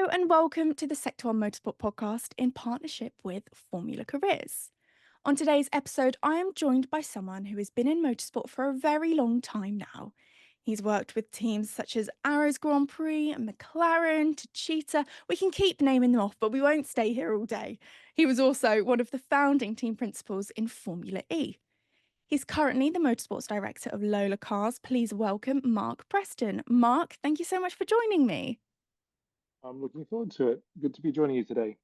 Hello and welcome to the Sector 1 Motorsport podcast in partnership with Formula Careers. On today's episode, I am joined by someone who has been in motorsport for a very long time now. He's worked with teams such as Arrows Grand Prix, McLaren, Techeetah. We can keep naming them off, but we won't stay here all day. He was also one of the founding team principals in Formula E. He's currently the motorsports director of Lola Cars. Please welcome Mark Preston. Mark, thank you so much for joining me. I'm looking forward to it. Good to be joining you today.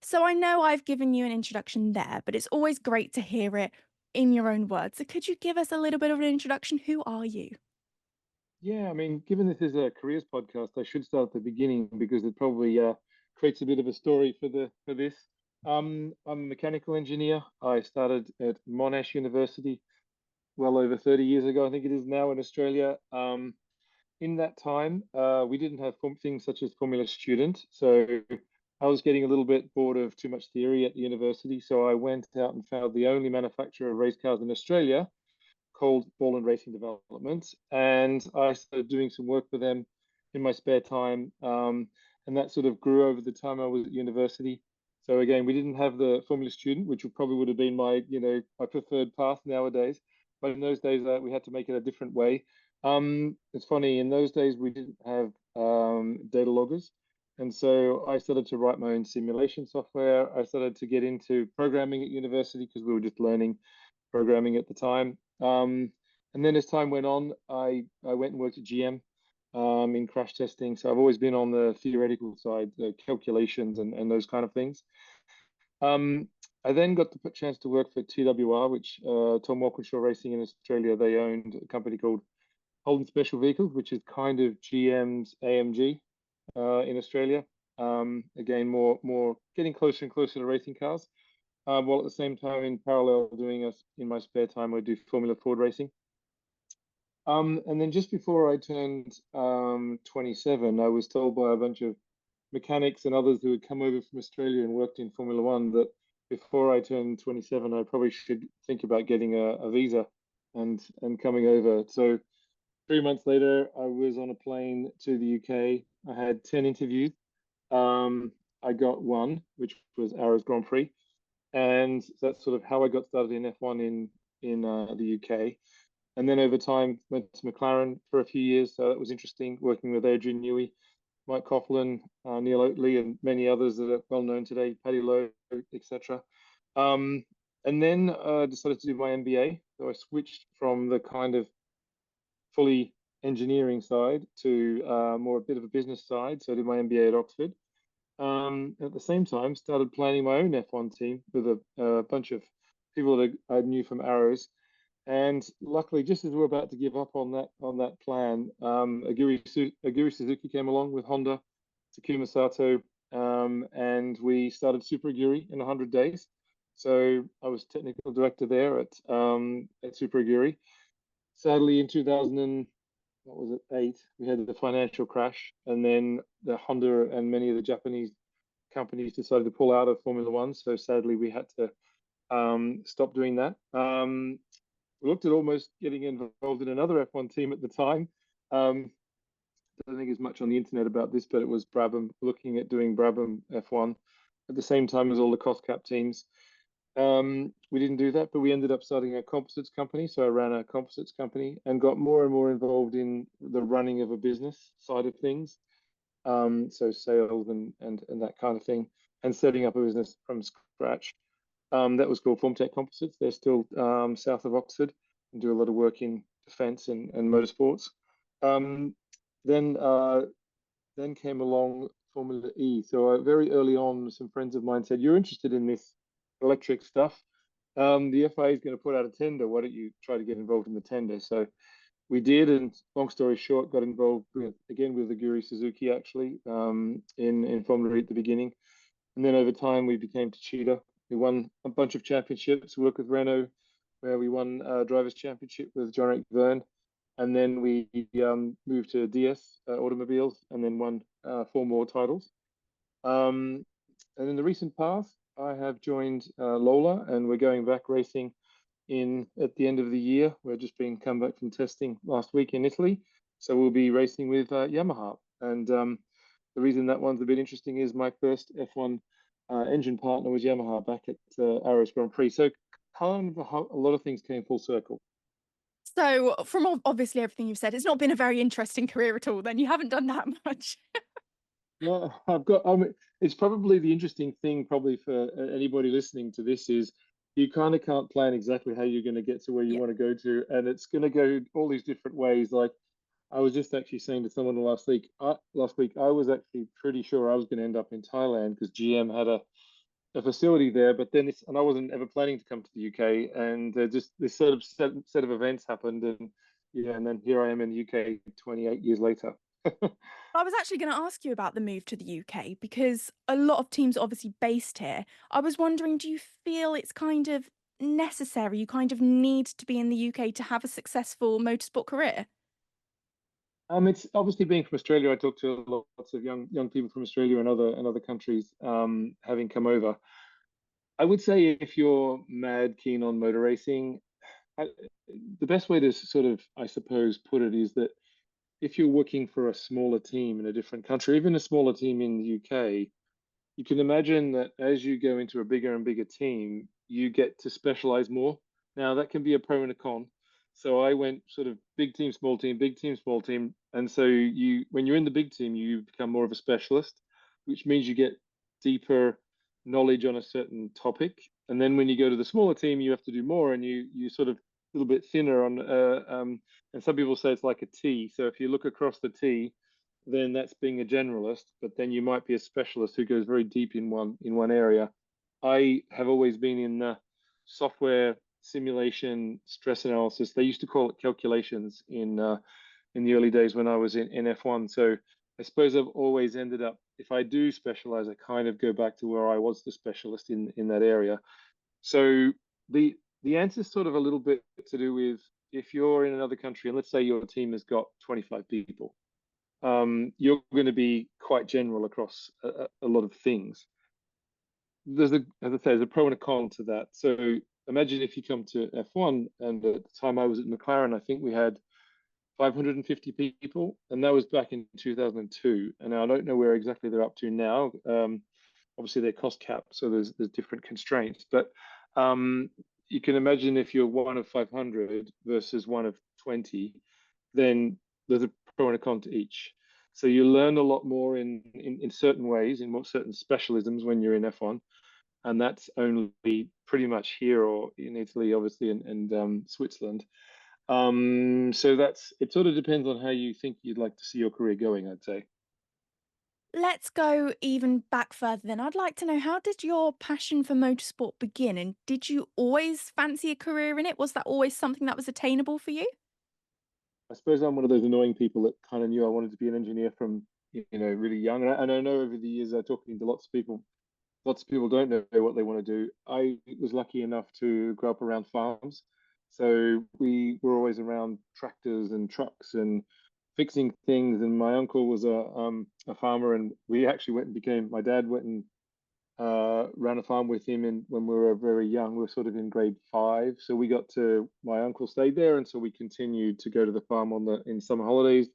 So I know I've given you an introduction there, but it's always great to hear it in your own words. So could you give us a little bit of an introduction? Who are you? Yeah, I mean, given this is a careers podcast, I should start at the beginning because it probably creates a bit of a story for this. I'm a mechanical engineer. I started at Monash University well over 30 years ago, I think it is now in Australia. In that time, we didn't have things such as Formula Student, so I was getting a little bit bored of too much theory at the university. So I went out and found the only manufacturer of race cars in Australia called Ball and Racing Development, and I started doing some work for them in my spare time, and that sort of grew over the time I was at university. So again, we didn't have the Formula Student, which probably would have been my preferred path nowadays. But in those days, we had to make it a different way. It's funny, in those days we didn't have data loggers, and so I started to write my own simulation software. I started to get into programming at university because we were just learning programming at the time. And then as time went on, I went and worked at GM in crash testing. So I've always been on the theoretical side, the calculations and those kind of things. Um, I then got the chance to work for TWR, which Tom Walkinshaw Racing in Australia. They owned a company called Holden Special Vehicles, which is kind of GM's AMG in Australia. Again, more getting closer and closer to racing cars. While at the same time, in parallel, doing us in my spare time, I do Formula Ford racing. And then just before I turned 27, I was told by a bunch of mechanics and others who had come over from Australia and worked in Formula One that before I turned 27, I probably should think about getting a visa and coming over. So 3 months later, I was on a plane to the UK. I had 10 interviews. I got one, which was Arrows Grand Prix, and that's sort of how I got started in F1 in the UK. And then over time went to McLaren for a few years, so that was interesting working with Adrian Newey, Mike Coughlin, Neil Oatley, and many others that are well known today, Paddy Lowe, etc. Um, and then decided to do my MBA. So I switched from the kind of fully engineering side to more a bit of a business side. So I did my MBA at Oxford. At the same time, started planning my own F1 team with a bunch of people that I knew from Arrows. And luckily, just as we were about to give up on that plan, Aguri Suzuki came along with Honda, Takuma Sato, and we started Super Aguri in 100 days. So I was technical director there at Super Aguri. Sadly, in 2000 and what was it, eight, we had the financial crash, and then the Honda and many of the Japanese companies decided to pull out of Formula One. So sadly, we had to stop doing that. We looked at almost getting involved in another F1 team at the time. I don't think there's much on the internet about this, but it was Brabham, looking at doing Brabham F1 at the same time as all the cost cap teams. We didn't do that, but we ended up starting a composites company. So I ran a composites company and got more and more involved in the running of a business side of things. So sales and that kind of thing, and setting up a business from scratch. That was called Formtech Composites. They're still south of Oxford and do a lot of work in defence and motorsports. Um, then then came along Formula E. So very early on, some friends of mine said, "You're interested in this electric stuff. The FIA is going to put out a tender. Why don't you try to get involved in the tender?" So we did, and long story short, got involved again with Aguri Suzuki actually in Formula E at the beginning, and then over time we became Techeetah. We won a bunch of championships. We worked with Renault, where we won drivers' championship with John Verne, and then we moved to DS Automobiles, and then won four more titles. Um, and in the recent past, I have joined Lola, and we're going back racing in at the end of the year. We're just being come back from testing last week in Italy, so we'll be racing with Yamaha. And the reason that one's a bit interesting is my first F1 engine partner was Yamaha back at Arrows Grand Prix. So kind of a lot of things came full circle. So, from obviously everything you've said, it's not been a very interesting career at all. Then you haven't done that much. No, I've got. It's probably the interesting thing, probably for anybody listening to this, is you kind of can't plan exactly how you're going to get to where you Yeah. want to go to, and it's going to go all these different ways. Like I was just actually saying to someone last week I was actually pretty sure I was going to end up in Thailand because GM had a facility there, but then and I wasn't ever planning to come to the UK, and just this sort of set of events happened, and yeah, and then here I am in the UK 28 years later. I was actually going to ask you about the move to the UK because a lot of teams are obviously based here. I was wondering, do you feel it's kind of necessary? You kind of need to be in the UK to have a successful motorsport career? It's obviously being from Australia. I talk to lots of young people from Australia and other countries, having come over. I would say if you're mad keen on motor racing, I, the best way to sort of, I suppose, put it is that if you're working for a smaller team in a different country, even a smaller team in the UK, you can imagine that as you go into a bigger and bigger team, you get to specialize more. Now, that can be a pro and a con. So I went sort of big team, small team, big team, small team. And so when you're in the big team, you become more of a specialist, which means you get deeper knowledge on a certain topic. And then when you go to the smaller team, you have to do more, and you sort of a little bit thinner on. And some people say it's like a T. So if you look across the T, then that's being a generalist, but then you might be a specialist who goes very deep in one area. I have always been in the software simulation stress analysis. They used to call it calculations in the early days when I was in F1. So I suppose I've always ended up, if I do specialize, I kind of go back to where I was the specialist in that area. So the answer is sort of a little bit to do with if you're in another country and let's say your team has got 25 people, you're going to be quite general across a lot of things. As I say, there's a pro and a con to that. So imagine if you come to F1, and at the time I was at McLaren, I think we had 550 people, and that was back in 2002. And I don't know where exactly they're up to now. Obviously, they're cost capped, so there's different constraints. But you can imagine if you're one of 500 versus one of 20, then there's a pro and a con to each. So you learn a lot more in certain ways, in more certain specialisms when you're in F1, and that's only pretty much here or in Italy, obviously, and Switzerland. So it sort of depends on how you think you'd like to see your career going, I'd say. Let's go even back further then. I'd like to know, how did your passion for motorsport begin? And did you always fancy a career in it? Was that always something that was attainable for you? I suppose I'm one of those annoying people that kind of knew I wanted to be an engineer from really young, and I know over the years talking to lots of people don't know what they want to do. I was lucky enough to grow up around farms. So we were always around tractors and trucks and fixing things. And my uncle was a farmer, and we actually my dad went and ran a farm with him when we were very young. We were sort of in grade five. So my uncle stayed there. And so we continued to go to the farm in summer holidays.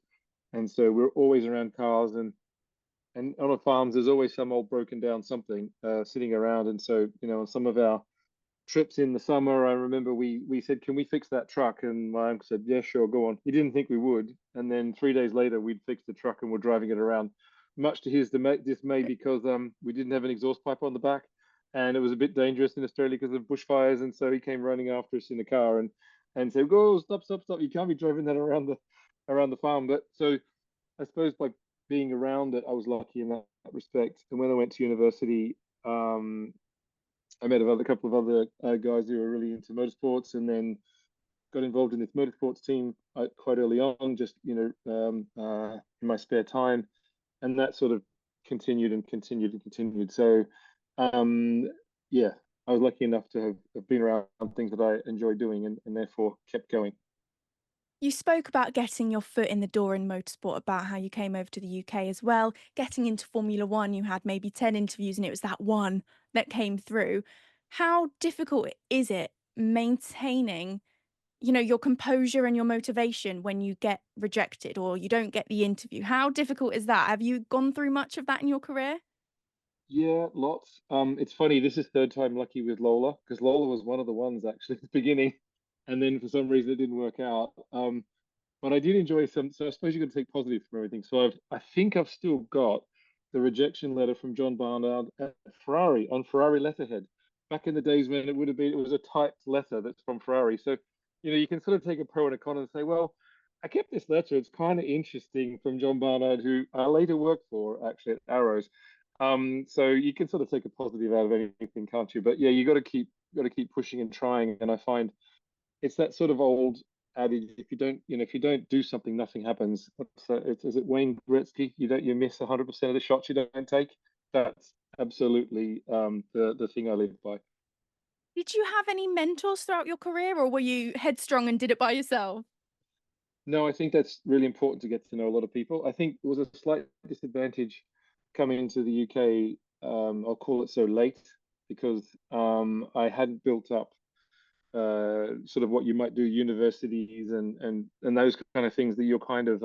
And so we're always around cars, and on our farms, there's always some old broken down something sitting around. And so, on some of our trips in the summer, I remember we said, "Can we fix that truck?" And my uncle said, "Yeah, sure, go on." He didn't think we would. And then 3 days later, we'd fixed the truck and we're driving it around, much to his dismay, because we didn't have an exhaust pipe on the back, and it was a bit dangerous in Australia because of bushfires. And so he came running after us in the car and said, "Go, stop, stop, stop! You can't be driving that around the farm." But so I suppose by being around it, I was lucky in that respect. And when I went to university, I met a couple of other guys who were really into motorsports, and then got involved in this motorsports team quite early on, just in my spare time, and that sort of continued and continued and continued. So, um, yeah, I was lucky enough to have been around things that I enjoy doing, and therefore kept going. You spoke about getting your foot in the door in motorsport, about how you came over to the UK as well. Getting into Formula One, you had maybe 10 interviews and it was that one that came through. How difficult is it maintaining, your composure and your motivation when you get rejected or you don't get the interview? How difficult is that? Have you gone through much of that in your career? Yeah, lots. It's funny. This is third time lucky with Lola because Lola was one of the ones actually at the beginning, and then for some reason it didn't work out. But I did enjoy some. So I suppose you can take positive from everything. So I think I've still got the rejection letter from John Barnard at Ferrari on Ferrari letterhead. Back in the days when it was a typed letter that's from Ferrari. So, you can sort of take a pro and a con and say, well, I kept this letter. It's kind of interesting from John Barnard, who I later worked for actually at Arrows. So you can sort of take a positive out of anything, can't you? But yeah, you got to keep pushing and trying. And I find it's that sort of old adage: if you don't do something, nothing happens. Is it Wayne Gretzky? You miss 100% of the shots you don't take. That's absolutely the thing I live by. Did you have any mentors throughout your career, or were you headstrong and did it by yourself? No, I think that's really important to get to know a lot of people. I think it was a slight disadvantage coming into the UK. I'll call it so late because I hadn't built up sort of what you might do universities and those kind of things that you're kind of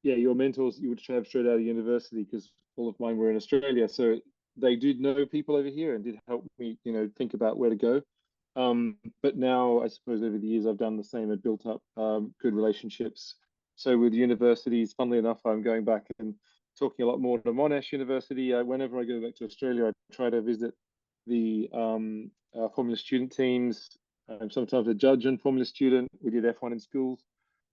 yeah, your mentors you would have straight out of university because all of mine were in Australia. So they did know people over here and did help me, think about where to go. But now I suppose over the years I've done the same and built up good relationships. So with universities, funnily enough, I'm going back and talking a lot more to Monash University. Whenever I go back to Australia, I try to visit the Formula student teams. I'm sometimes a judge and Formula student. We did F1 in schools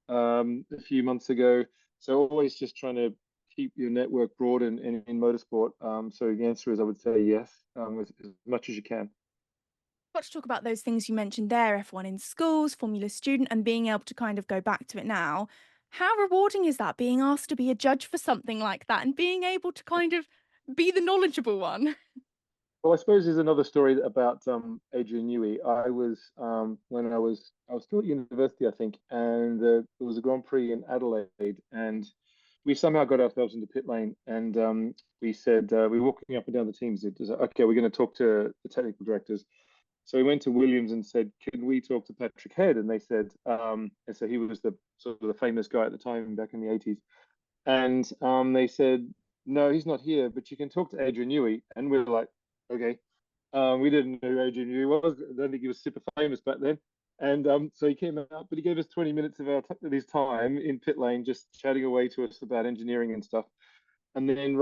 a few months ago. So always just trying to keep your network broad in motorsport. So the answer is I would say yes, as much as you can. Got to talk about those things you mentioned there, F1 in schools, Formula Student, and being able to kind of go back to it now. How rewarding is that being asked to be a judge for something like that and being able to kind of be the knowledgeable one? Well, I suppose there's another story about Adrian Newey. I was when I was still at university, I think, and there was a Grand Prix in Adelaide, and we somehow got ourselves into pit lane, and we said we were walking up and down the teams. It was okay. We're going to talk to the technical directors. So we went to Williams and said, "Can we talk to Patrick Head?" And they said, and so he was the sort of the famous guy at the time back in the 80s. And they said, "No, he's not here, but you can talk to Adrian Newey." And we were like, "Okay." We didn't know who Adrian Newey was. I don't think he was super famous back then. And so he came out, but he gave us 20 minutes of his time in pit lane, just chatting away to us about engineering and stuff. And then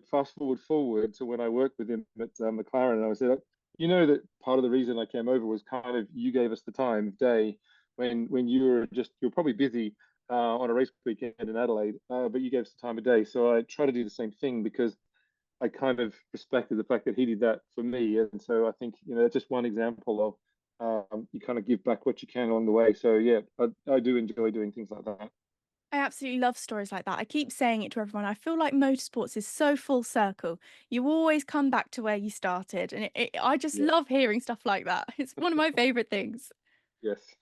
fast forward to when I worked with him at McLaren, and I said, that part of the reason I came over was kind of you gave us the time of day when you're probably busy on a race weekend in Adelaide, but you gave us the time of day. So I try to do the same thing because I kind of respected the fact that he did that for me, and so I think that's just one example of you kind of give back what you can along the way. So yeah, I do enjoy doing things like that. I absolutely love stories like that. I keep saying it to everyone. I feel like motorsports is so full circle. You always come back to where you started. And I just Yeah. love hearing stuff like that. It's one of my favourite things. Yes.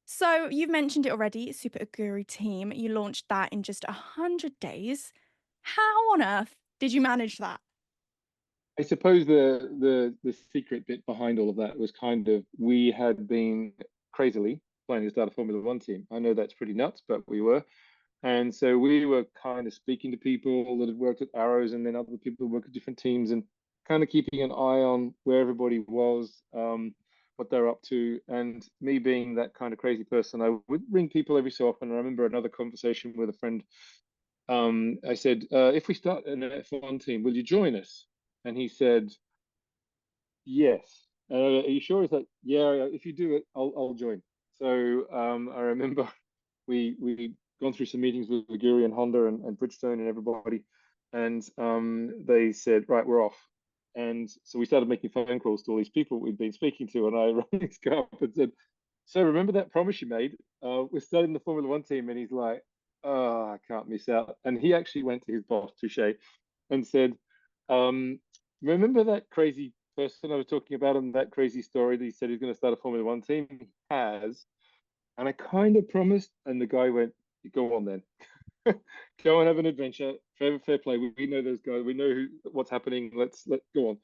So you've mentioned it already, Super Aguri team. You launched that in just 100 days. How on earth did you manage that? I suppose the secret bit behind all of that was kind of we had been crazily planning to start a Formula One team. I know that's pretty nuts, but we were. And so we were kind of speaking to people that had worked at Arrows and then other people who work at different teams and kind of keeping an eye on where everybody was, what they're up to. And me being that kind of crazy person, I would ring people every so often. I remember another conversation with a friend. I said, if we start an F1 team, will you join us? And he said, yes. Are you sure? He's like, yeah, if you do it, I'll join. So I remember we gone through some meetings with Aguri and Honda and Bridgestone and everybody, and they said, right, we're off. And so we started making phone calls to all these people we'd been speaking to, and I rang this guy up and said, "So remember that promise you made? We're starting the Formula One team." And he's like, "Oh, I can't miss out." And he actually went to his boss, Touche, and said, um, "Remember that crazy person I was talking about and that crazy story that he said he's going to start a Formula One team? He has." And I kind of promised, and the guy went, "Go on then, go and have an adventure. Fair play. We know those guys. We know what's happening. Let go on."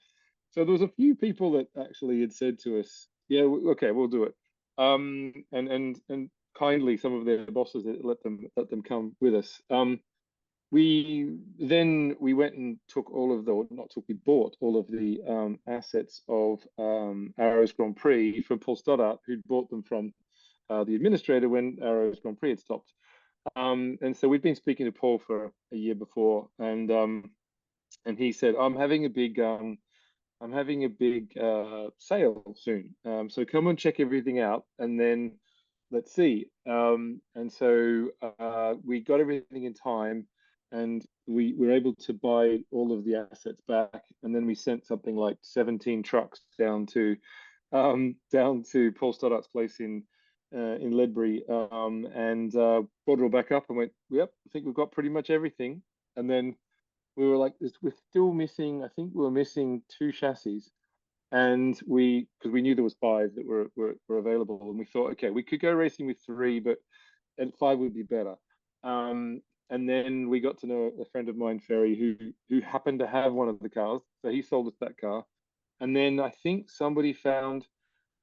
So there was a few people that actually had said to us, "Yeah, okay, we'll do it." And kindly some of their bosses let them come with us. We went and took all of the, or not took, we bought all of the assets of Arrows Grand Prix from Paul Stoddart, who'd bought them from the administrator when Arrows Grand Prix had stopped. And so we'd been speaking to Paul for a year before, and he said, I'm having a big sale soon. So come and check everything out, and then let's see. And so we got everything in time, and we were able to buy all of the assets back. And then we sent something like 17 trucks down to Paul Stoddart's place in Ledbury, and brought it all back up and went, yep, I think we've got pretty much everything. And then we were like, we're still missing, I think we were missing two chassis. And because we knew there was five that were available, and we thought, okay, we could go racing with three, but and five would be better. And then we got to know a friend of mine, Ferry, who happened to have one of the cars, so he sold us that car. And then I think somebody found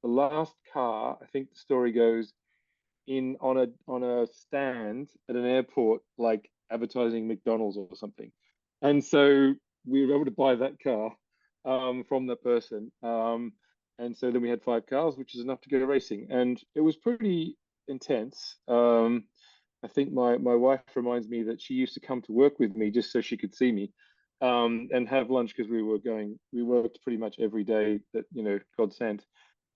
the last car. I think the story goes in on a stand at an airport, like advertising McDonald's or something. And so we were able to buy that car from that person. And so then we had five cars, which is enough to go racing. And it was pretty intense. I think my wife reminds me that she used to come to work with me just so she could see me, and have lunch, because we worked pretty much every day that, God sent.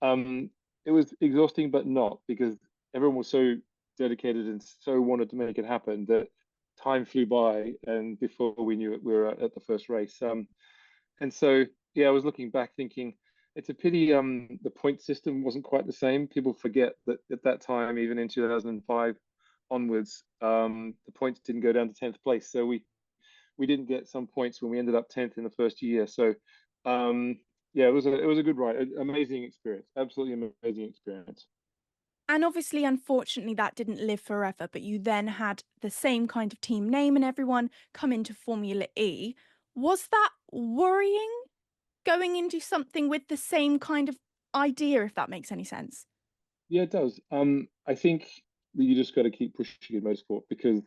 Um, it was exhausting, but not, because everyone was so dedicated and so wanted to make it happen that time flew by, and before we knew it, we were at the first race. And so, yeah, I was looking back thinking it's a pity the point system wasn't quite the same. People forget that at that time, even in 2005 onwards, the points didn't go down to 10th place. So we didn't get some points when we ended up 10th in the first year. So yeah, it was a good ride, amazing experience, absolutely amazing experience. And obviously, unfortunately, that didn't live forever, but you then had the same kind of team name and everyone come into Formula E. Was that worrying going into something with the same kind of idea, if that makes any sense? Yeah, it does. I think that you just got to keep pushing in motorsport, because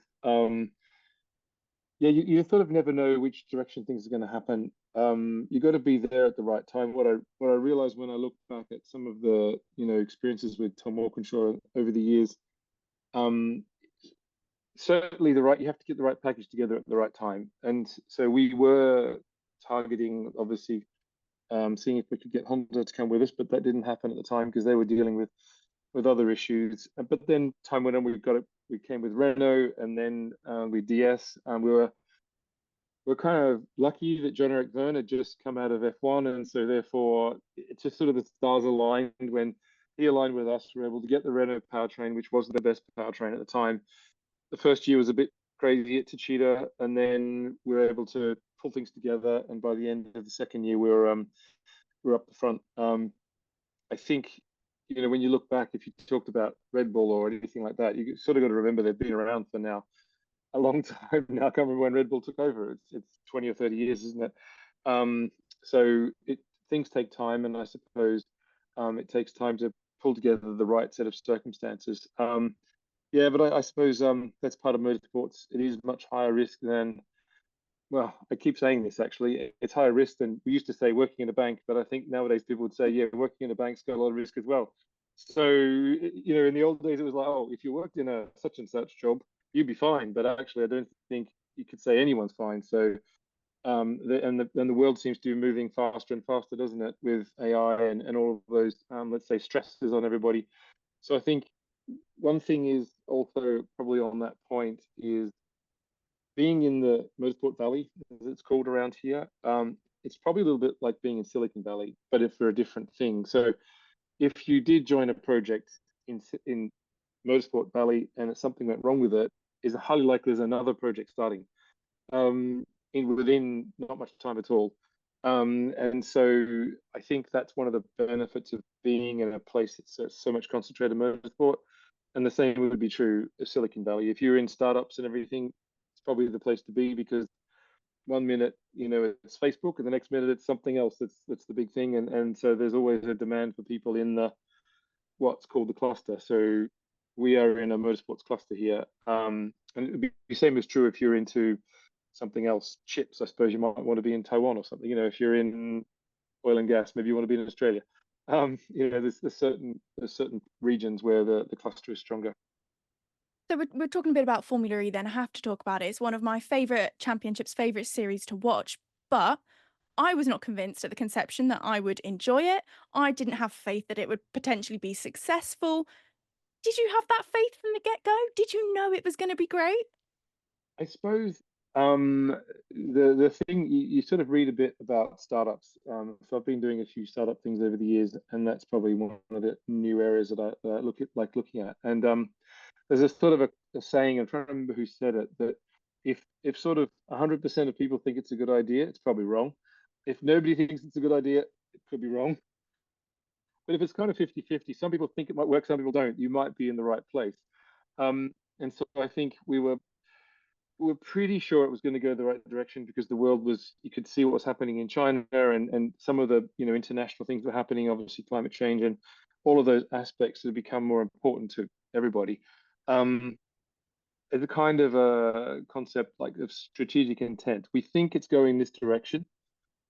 yeah, you sort of never know which direction things are going to happen. You got to be there at the right time. What I realized when I look back at some of the experiences with Tom Walkinshaw over the years, um, certainly you have to get the right package together at the right time. And so we were targeting, obviously, seeing if we could get Honda to come with us, but that didn't happen at the time because they were dealing with other issues. But then time went on, we came with Renault, and then with DS. We're kind of lucky that John-Eric Verne had just come out of F1, and so therefore it's just sort of the stars aligned. When he aligned with us, we were able to get the Renault powertrain, which wasn't the best powertrain at the time. The first year was a bit crazy at Techeetah, and then we were able to pull things together. And by the end of the second year, we were up the front. I think when you look back, if you talked about Red Bull or anything like that, you sort of got to remember they've been around for now a long time now. I can't remember when Red Bull took over. It's 20 or 30 years, isn't it? Um, so things take time, and I suppose it takes time to pull together the right set of circumstances. Yeah, but I suppose that's part of motorsports. It is much higher risk than, well, I keep saying this actually, it's higher risk than we used to say working in a bank, but I think nowadays people would say, yeah, working in a bank's got a lot of risk as well. So, in the old days, it was like, oh, if you worked in a such and such job, you'd be fine. But actually, I don't think you could say anyone's fine. So, the world seems to be moving faster and faster, doesn't it, with AI and all of those, let's say, stresses on everybody. So I think one thing is also probably on that point is being in the Motorsport Valley, as it's called around here. It's probably a little bit like being in Silicon Valley, but if for a different thing. So if you did join a project in Motorsport Valley and something went wrong with it, is highly likely there's another project starting within not much time at all. And so I think that's one of the benefits of being in a place that's so much concentrated motorsport. And the same would be true of Silicon Valley. If you're in startups and everything, it's probably the place to be, because one minute it's Facebook, and the next minute it's something else that's the big thing. And so there's always a demand for people in what's called the cluster. So we are in a motorsports cluster here, and it would be the same as true if you're into something else. Chips, I suppose you might want to be in Taiwan or something. If you're in oil and gas, maybe you want to be in Australia. There's certain regions where the cluster is stronger. So we're talking a bit about Formula E then. I have to talk about it. It's one of my favourite championships, favourite series to watch. But I was not convinced at the conception that I would enjoy it. I didn't have faith that it would potentially be successful. Did you have that faith from the get-go? Did you know it was going to be great? I suppose the thing you sort of read a bit about startups. So I've been doing a few startup things over the years, and that's probably one of the new areas that I looking at. And there's a sort of a saying, I'm trying to remember who said it, that if sort of 100% of people think it's a good idea, it's probably wrong. If nobody thinks it's a good idea, it could be wrong. But if it's kind of 50-50, some people think it might work, some people don't, you might be in the right place. And so I think we were pretty sure it was going to go the right direction because the world was, you could see what was happening in China, and some of the international things were happening, obviously climate change and all of those aspects have become more important to everybody. Um, as a kind of a concept like of strategic intent, we think it's going this direction,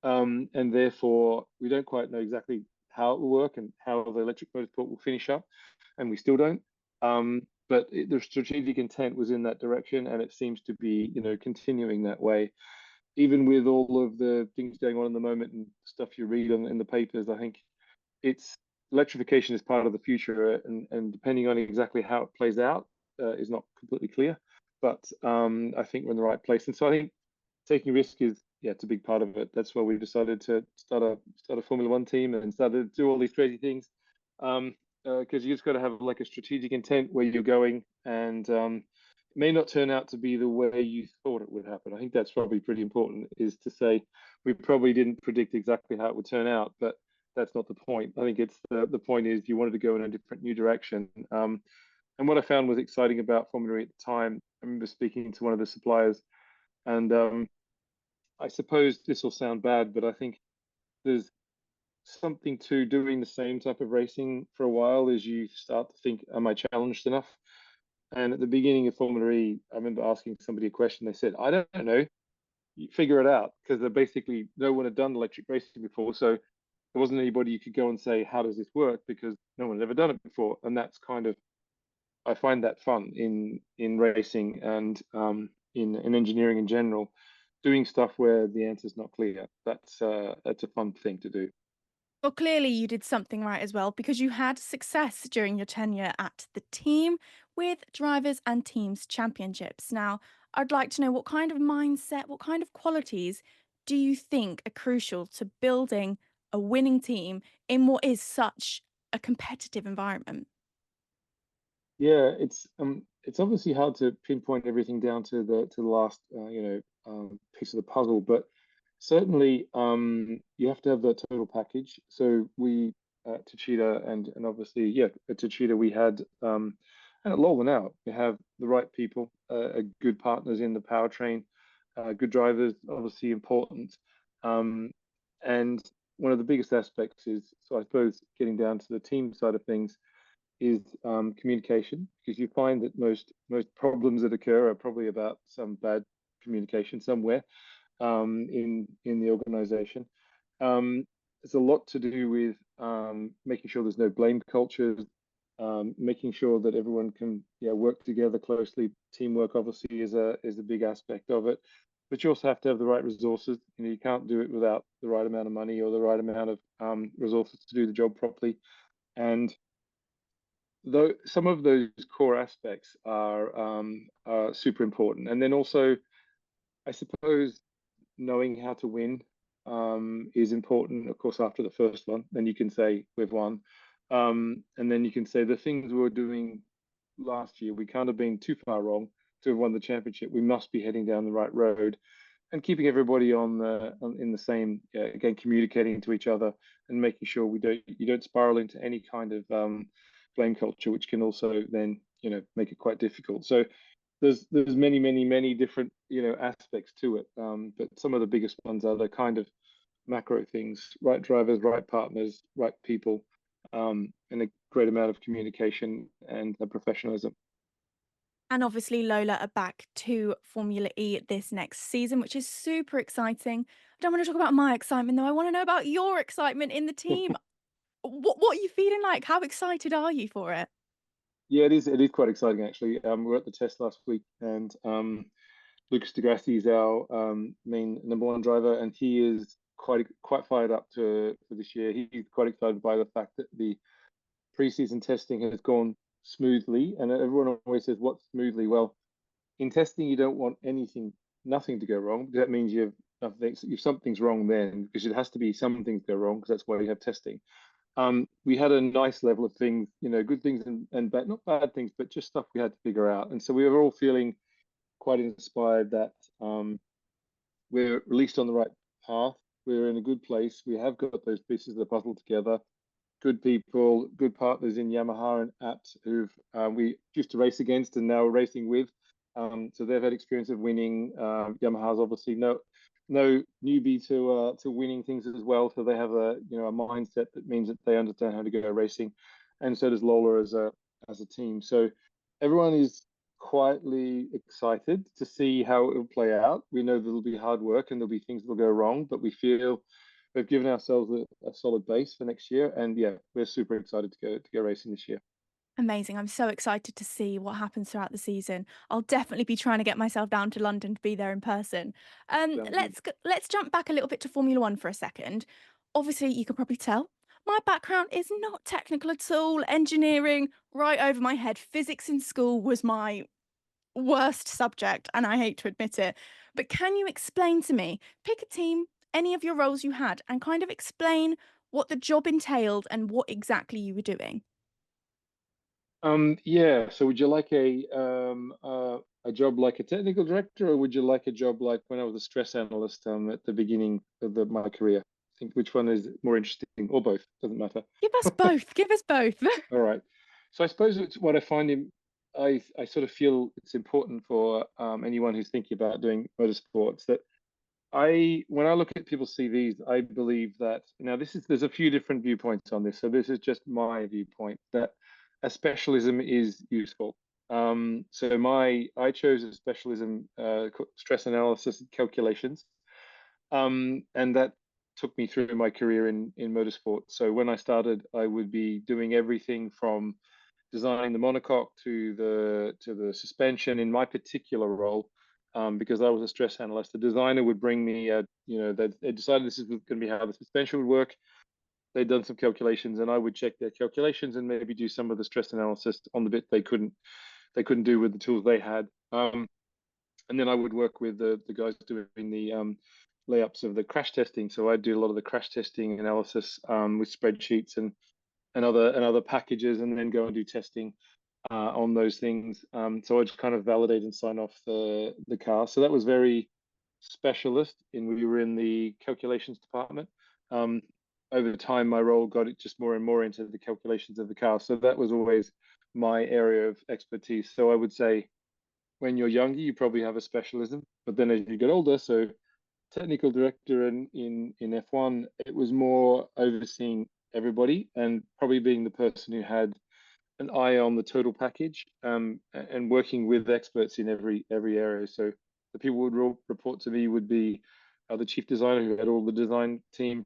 and therefore we don't quite know exactly how it will work and how the electric motorsport will finish up, and we still don't. But the strategic intent was in that direction, and it seems to be, continuing that way, even with all of the things going on in the moment and stuff you read in the papers. I think it's electrification is part of the future, and depending on exactly how it plays out, is not completely clear. But I think we're in the right place, and so I think taking risk is, yeah, it's a big part of it. That's why we decided to start a Formula One team and started to do all these crazy things. Because you just got to have like a strategic intent where you're going, and it may not turn out to be the way you thought it would happen. I think that's probably pretty important, is to say we probably didn't predict exactly how it would turn out, but that's not the point. I think it's the point is you wanted to go in a different new direction. And what I found was exciting about Formula E at the time, I remember speaking to one of the suppliers, and I suppose this will sound bad, but I think there's something to doing the same type of racing for a while as you start to think, am I challenged enough? And at the beginning of Formula E, I remember asking somebody a question. They said, I don't know, you figure it out, because they're basically, no one had done electric racing before. So there wasn't anybody you could go and say, how does this work? Because no one had ever done it before. And that's kind of, I find that fun in racing and in engineering in general, doing stuff where the answer's not clear. That's a fun thing to do. Well, clearly you did something right as well because you had success during your tenure at the team with drivers and teams championships. Now, I'd like to know what kind of mindset, what kind of qualities do you think are crucial to building a winning team in what is such a competitive environment? Yeah, it's obviously hard to pinpoint everything down to the last piece of the puzzle, but certainly you have to have the total package. So we at Techeetah and obviously, yeah, at Techeetah we had and at Lola now we have the right people, good partners in the powertrain, good drivers, obviously important. Um, and one of the biggest aspects is, so I suppose, getting down to the team side of things, is communication, because you find that most problems that occur are probably about some bad communication somewhere in the organization. It's a lot to do with making sure there's no blame cultures, making sure that everyone can, yeah, work together closely. Teamwork obviously is a big aspect of it, but you also have to have the right resources. You can't do it without the right amount of money or the right amount of resources to do the job properly. And though some of those core aspects are super important, and then also, I suppose, knowing how to win is important. Of course, after the first one, then you can say we've won, and then you can say the things we were doing last year, we can't have been too far wrong to have won the championship. We must be heading down the right road, and keeping everybody in the same, again, communicating to each other and making sure we don't you don't spiral into any kind of blame culture, which can also then make it quite difficult. So there's many different aspects to it, but some of the biggest ones are the kind of macro things: right drivers, right partners, right people, and a great amount of communication and professionalism. And obviously, Lola are back to Formula E this next season, which is super exciting. I don't want to talk about my excitement, though. I want to know about your excitement in the team. What are you feeling like? How excited are you for it? Yeah, it is. It is quite exciting, actually. We were at the test last week, and Lucas de Grassi is our main number 1 driver, and he is quite fired up for this year. He's quite excited by the fact that the preseason testing has gone smoothly, and everyone always says, "What's smoothly?" Well, in testing, you don't want nothing to go wrong. That means if something's wrong, then because it has to be some things go wrong, because that's why you have testing. We had a nice level of things, good things and bad, not bad things, but just stuff we had to figure out. And so we were all feeling quite inspired that we're at least on the right path. We're in a good place. We have got those pieces of the puzzle together. Good people, good partners in Yamaha and Apps who've we used to race against and now we're racing with. So they've had experience of winning. Yamaha's obviously no newbie to winning things as well. So they have a mindset that means that they understand how to go racing, and so does Lola as a team. So everyone is quietly excited to see how it will play out. We know there'll be hard work and there'll be things that'll go wrong, but we feel we've given ourselves a solid base for next year. And yeah, we're super excited to go racing this year. Amazing. I'm so excited to see what happens throughout the season. I'll definitely be trying to get myself down to London to be there in person. Sounds good. Let's jump back a little bit to Formula One for a second. Obviously, you can probably tell my background is not technical at all. Engineering, right over my head. Physics in school was my worst subject, and I hate to admit it. But can you explain to me, pick a team, any of your roles you had, and kind of explain what the job entailed and what exactly you were doing? Yeah. So would you like a job like a technical director, or would you like a job like when I was a stress analyst at the beginning of my career? I think which one is more interesting, or both, doesn't matter. Give us both. Give us both. All right. So I suppose it's what I find I sort of feel it's important for anyone who's thinking about doing motorsports that when I look at people's CVs, I believe that now there's a few different viewpoints on this. So this is just my viewpoint that a specialism is useful. So I chose a specialism, stress analysis and calculations, and that took me through my career in motorsport. So when I started, I would be doing everything from designing the monocoque to the suspension. In my particular role, because I was a stress analyst, the designer would bring me they decided this is going to be how the suspension would work. They'd done some calculations, and I would check their calculations and maybe do some of the stress analysis on the bit they couldn't do with the tools they had. And then I would work with the guys doing the layups of the crash testing. So I'd do a lot of the crash testing analysis with spreadsheets and other packages, and then go and do testing on those things. So I just kind of validate and sign off the car. So that was very specialist. We were in the calculations department. Over time, my role got it just more and more into the calculations of the car. So that was always my area of expertise. So I would say when you're younger, you probably have a specialism, but then as you get older, so technical director in F1, it was more overseeing everybody and probably being the person who had an eye on the total package, and working with experts in every area. So the people who would report to me would be the chief designer who had all the design team,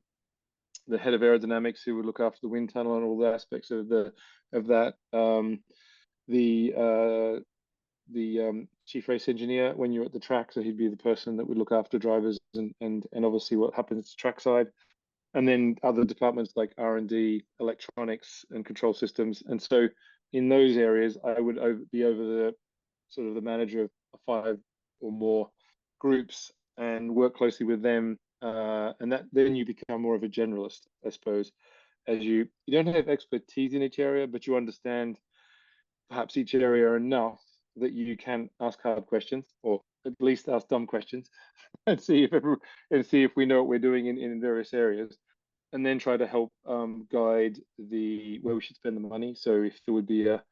the head of aerodynamics who would look after the wind tunnel and all the aspects of that, the chief race engineer when you're at the track, so he'd be the person that would look after drivers and obviously what happens trackside, and then other departments like R&D, electronics, and control systems. And so in those areas, I would be over the sort of the manager of 5 or more groups and work closely with them. And that then you become more of a generalist, I suppose, as you don't have expertise in each area, but you understand perhaps each area enough that you can ask hard questions, or at least ask dumb questions, and see if we know what we're doing in various areas, and then try to help guide where we should spend the money. So if there would be a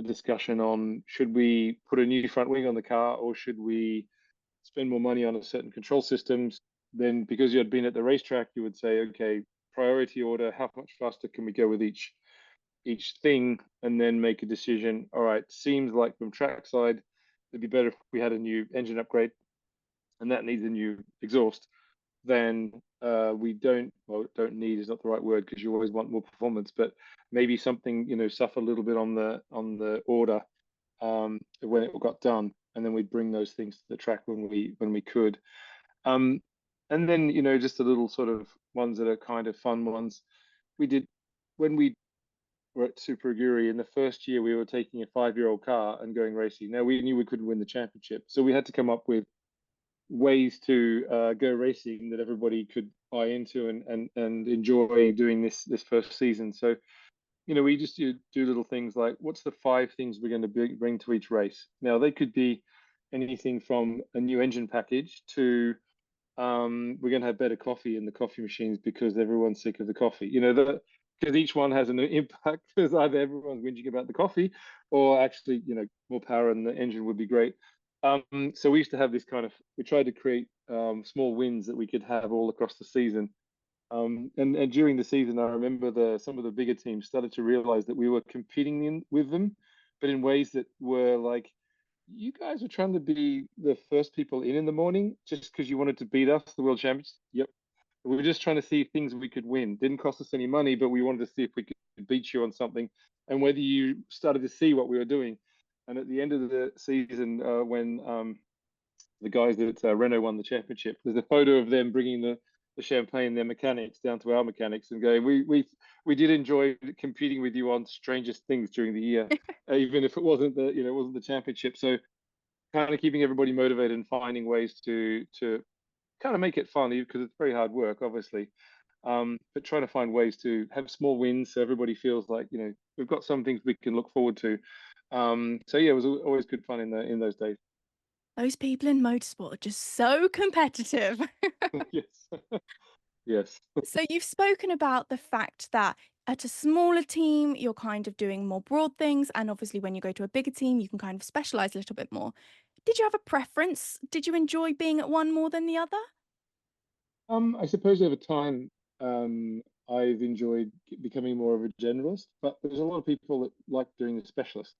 discussion on should we put a new front wing on the car, or should we spend more money on a certain control systems, then because you had been at the racetrack, you would say, okay, priority order, how much faster can we go with each each thing and then make a decision. All right, seems like from track side, it'd be better if we had a new engine upgrade, and that needs a new exhaust. Then we don't need is not the right word because you always want more performance, but maybe something suffer a little bit on the order when it got done, and then we'd bring those things to the track when we could. Um, and then just a little sort of ones that are kind of fun ones. We did when we were at Super Aguri in the first year. We were taking a 5-year-old car and going racing. Now we knew we couldn't win the championship, so we had to come up with ways to go racing that everybody could buy into and enjoy doing this first season. So we just do little things like, what's the 5 things we're going to bring to each race? Now they could be anything from a new engine package to we're going to have better coffee in the coffee machines because everyone's sick of the coffee. Because each one has an impact. Because either everyone's whinging about the coffee, or actually, more power in the engine would be great. So we used to have this kind of. We tried to create small wins that we could have all across the season. And during the season, I remember some of the bigger teams started to realize that we were competing with them, but in ways that were like, you guys are trying to be the first people in the morning just because you wanted to beat us, the world champions. Yep. We were just trying to see things we could win. Didn't cost us any money, but we wanted to see if we could beat you on something and whether you started to see what we were doing. And at the end of the season, when the guys that Renault won the championship, there's a photo of them bringing the champagne, their mechanics, down to our mechanics and going, we did enjoy competing with you on strangest things during the year, even if it wasn't the championship. So kind of keeping everybody motivated and finding ways to kind of make it fun because it's very hard work, obviously. But trying to find ways to have small wins so everybody feels like we've got some things we can look forward to. So yeah, it was always good fun in those days. Those people in motorsport are just so competitive. Yes, yes. So you've spoken about the fact that at a smaller team, you're kind of doing more broad things, and obviously when you go to a bigger team, you can kind of specialize a little bit more. Did you have a preference? Did you enjoy being at one more than the other? I suppose over time, I've enjoyed becoming more of a generalist, but there's a lot of people that like doing the specialist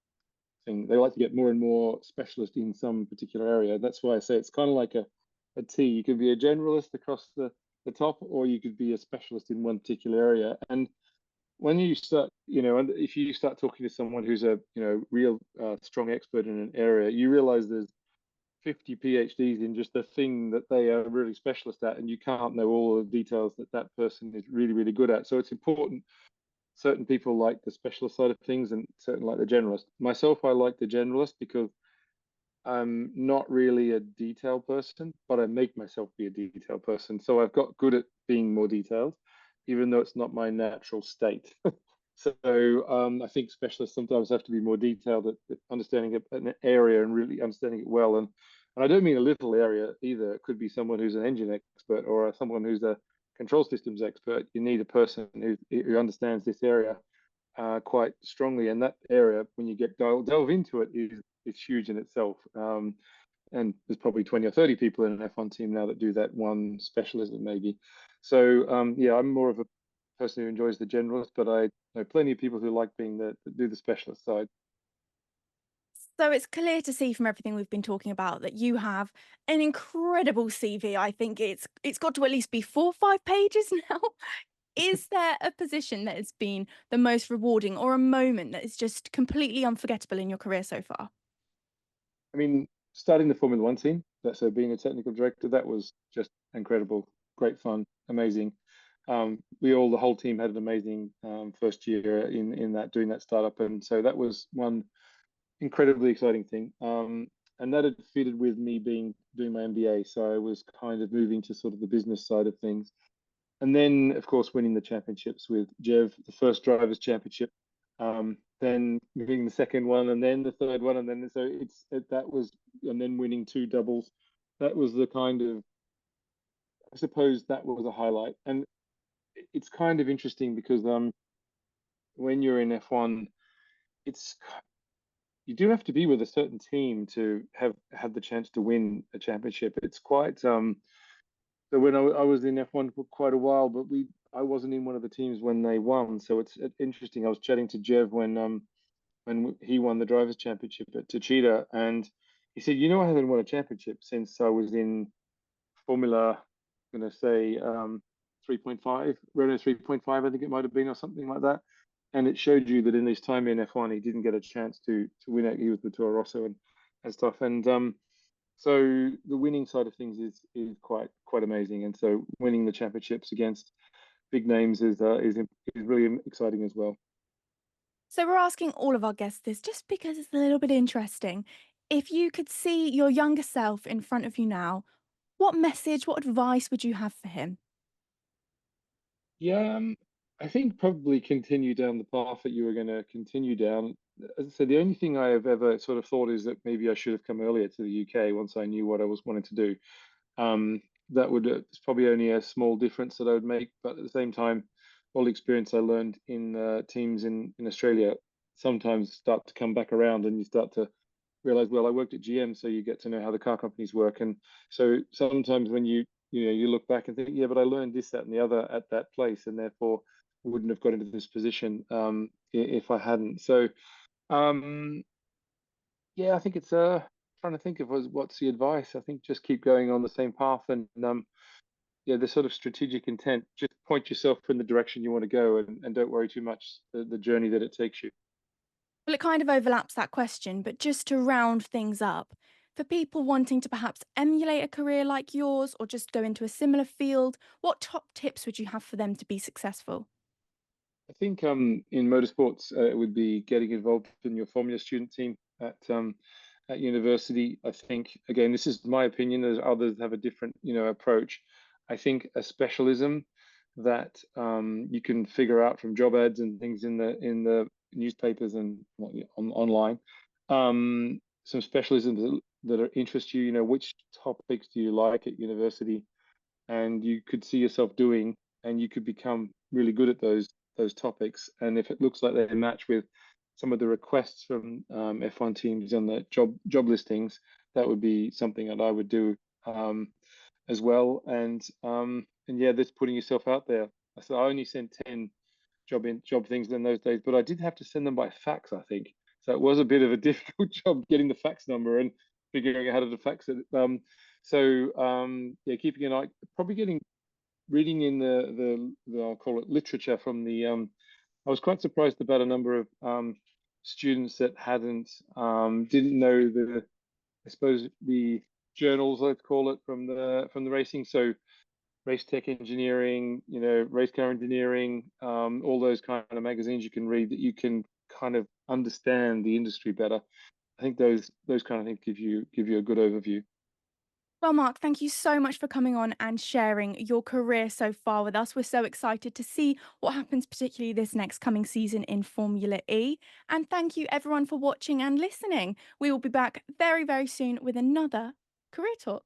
thing. They like to get more and more specialist in some particular area. That's why I say it's kind of like a T. You could be a generalist across the top, or you could be a specialist in one particular area. And when you start, and if you start talking to someone who's a, real strong expert in an area, you realize there's 50 PhDs in just the thing that they are really specialist at, and you can't know all the details that that person is really, really good at. So it's important. Certain people like the specialist side of things, and certain like the generalist. Myself, I like the generalist because I'm not really a detail person, but I make myself be a detail person. So I've got good at being more detailed, even though it's not my natural state. So I think specialists sometimes have to be more detailed at understanding an area and really understanding it well. And I don't mean a little area either. It could be someone who's an engine expert or someone who's a control systems expert. You need a person who understands this area quite strongly. And that area, when you delve into it, is huge in itself. And there's probably 20 or 30 people in an F1 team now that do that one specialism, maybe. So yeah, I'm more of a person who enjoys the generalist, but I know plenty of people who like being that do the specialist side. So it's clear to see from everything we've been talking about that you have an incredible CV. I think it's got to at least be 4 or 5 pages now. Is there a position that has been the most rewarding or a moment that is just completely unforgettable in your career so far? I mean, starting the Formula One team, so being a technical director, that was just incredible, great fun, amazing. The whole team had an amazing first year in that doing that startup, and so that was one incredibly exciting thing. And that had fitted with me doing my MBA, so I was kind of moving to sort of the business side of things. And then, of course, winning the championships with Jev, the first drivers' championship, then winning the second one, and then the third one, and then that was, and then winning 2 doubles. That was the kind of, I suppose, that was a highlight. And it's kind of interesting because when you're in F1, it's you do have to be with a certain team to have the chance to win a championship. It's quite so when I was in F1 for quite a while, but I wasn't in one of the teams when they won, so it's interesting. I was chatting to Jev when he won the drivers' championship at Techeetah, and he said, "You know, I haven't won a championship since I was in Formula, I'm going to say 3.5, Renault 3.5, I think it might have been, or something like that." And it showed you that in his time in F1, he didn't get a chance to win it. He was with Toro Rosso and stuff. And so the winning side of things is quite amazing. And so winning the championships against big names is really exciting as well. So we're asking all of our guests this just because it's a little bit interesting. If you could see your younger self in front of you now, what message, what advice would you have for him? Yeah, I think probably continue down the path that you were going to continue down. As I said, the only thing I have ever sort of thought is that maybe I should have come earlier to the UK once I knew what I was wanting to do. Um, that would it's probably only a small difference that I would make, but at the same time, all the experience I learned in teams in Australia sometimes start to come back around, and you start to realize, well, I worked at GM, so you get to know how the car companies work. And so sometimes when you look back and think, yeah, but I learned this, that, and the other at that place, and therefore wouldn't have got into this position if I hadn't. So um, yeah, I think it's trying to think of what's the advice. I think just keep going on the same path, and yeah, the sort of strategic intent. Just point yourself in the direction you want to go, and don't worry too much the journey that it takes you. Well, it kind of overlaps that question, but just to round things up, for people wanting to perhaps emulate a career like yours or just go into a similar field, what top tips would you have for them to be successful? I think in motorsports it would be getting involved in your Formula student team at university. I think again, this is my opinion. As others have a different approach. I think a specialism that you can figure out from job ads and things in the newspapers and online. Some specialisms that interest you. You know, which topics do you like at university, and you could see yourself doing, and you could become really good at those topics. And if it looks like they match with some of the requests from F1 teams on the job listings, that would be something that I would do as well. And yeah, that's putting yourself out there. So I only sent 10 job things in those days, but I did have to send them by fax, I think. So it was a bit of a difficult job getting the fax number and figuring out how to fax it. Yeah, keeping an eye, probably getting reading in the I'll call it literature from the. I was quite surprised about a number of students that didn't know I suppose the journals, let's call it, from the racing. So race tech engineering, race car engineering, all those kind of magazines you can read that you can kind of understand the industry better. I think those kind of things give you a good overview. Well, Mark, thank you so much for coming on and sharing your career so far with us. We're so excited to see what happens, particularly this next coming season in Formula E. And thank you, everyone, for watching and listening. We will be back very, very soon with another Career Talk.